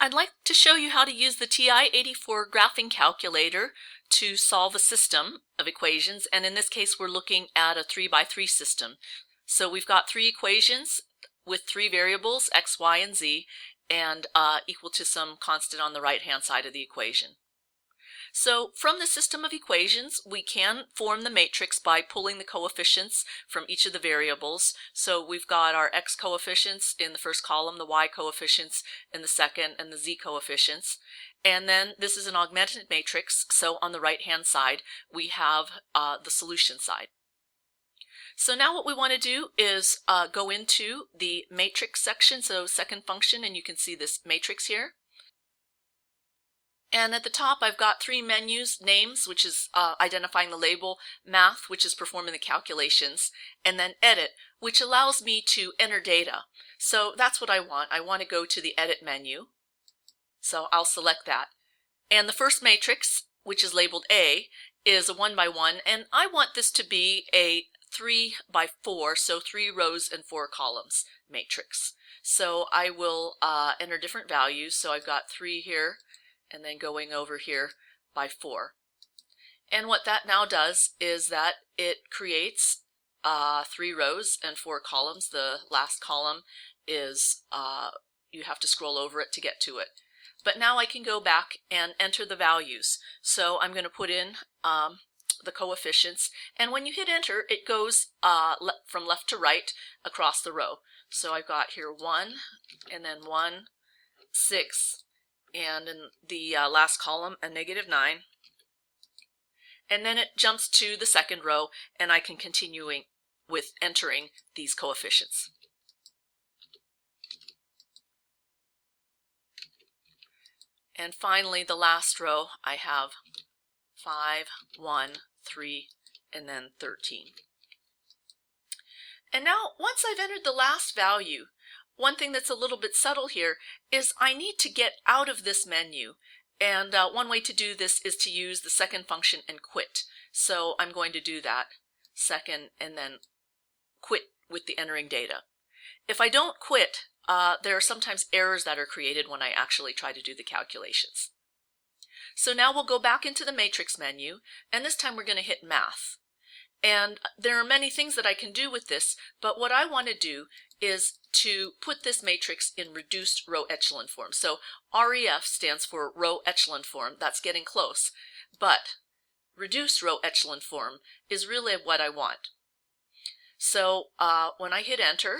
I'd like to show you how to use the TI-84 graphing calculator to solve a system of equations, and in this case we're looking at a 3x3 system. So we've got three equations with three variables, x, y, and z, and equal to some constant on the right hand side of the equation. So from the system of equations, we can form the matrix by pulling the coefficients from each of the variables. So we've got our x coefficients in the first column, the y coefficients in the second, and the z coefficients. And then this is an augmented matrix, so on the right hand side we have the solution side. So now what we want to do is go into the matrix section, so second function, and you can see this matrix here. And at the top I've got three menus: names, which is identifying the label; math, which is performing the calculations; and then edit, which allows me to enter data. So that's what I want. I want to go to the edit menu. So I'll select that. And the first matrix, which is labeled A, is a 1x1, and I want this to be a 3x4, so 3 rows and 4 columns matrix. So I will enter different values. So I've got 3 here, and then going over here by 4. And what that now does is that it creates 3 rows and 4 columns. The last column is, you have to scroll over it to get to it. But now I can go back and enter the values. So I'm going to put in the coefficients, and when you hit enter, it goes from left to right across the row. So I've got here 1, and then 1, 6, and in the last column a -9, and then it jumps to the second row, and I can continue with entering these coefficients. And finally, the last row, I have 5, 1, 3, and then 13. And now, once I've entered the last value, one thing that's a little bit subtle here is I need to get out of this menu. And one way to do this is to use the second function and quit. So I'm going to do that, second, and then quit with the entering data. If I don't quit, there are sometimes errors that are created when I actually try to do the calculations. So now we'll go back into the matrix menu, and this time we're going to hit math. And there are many things that I can do with this, but what I want to do is to put this matrix in reduced row echelon form. So REF stands for row echelon form. That's getting close. But reduced row echelon form is really what I want. So when I hit enter,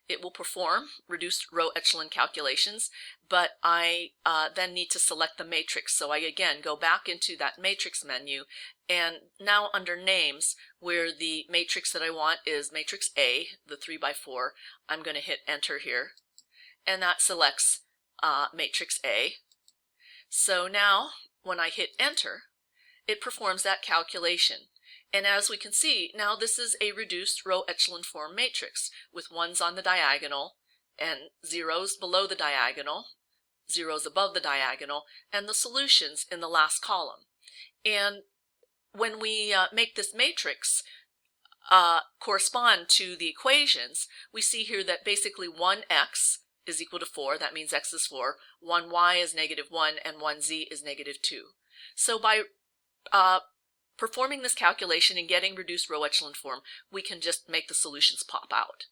it will perform reduced row echelon calculations, but I then need to select the matrix. So I again go back into that matrix menu, and now under names, where the matrix that I want is matrix A, the 3x4, I'm going to hit enter here, and that selects matrix A. So now when I hit enter, it performs that calculation. And as we can see, now this is a reduced row echelon form matrix with 1s on the diagonal and 0s below the diagonal, 0s above the diagonal, and the solutions in the last column. And when we make this matrix correspond to the equations, we see here that basically 1x is equal to 4, that means x is 4, 1y is -1, and 1z is -2. So by performing this calculation and getting reduced row echelon form, we can just make the solutions pop out.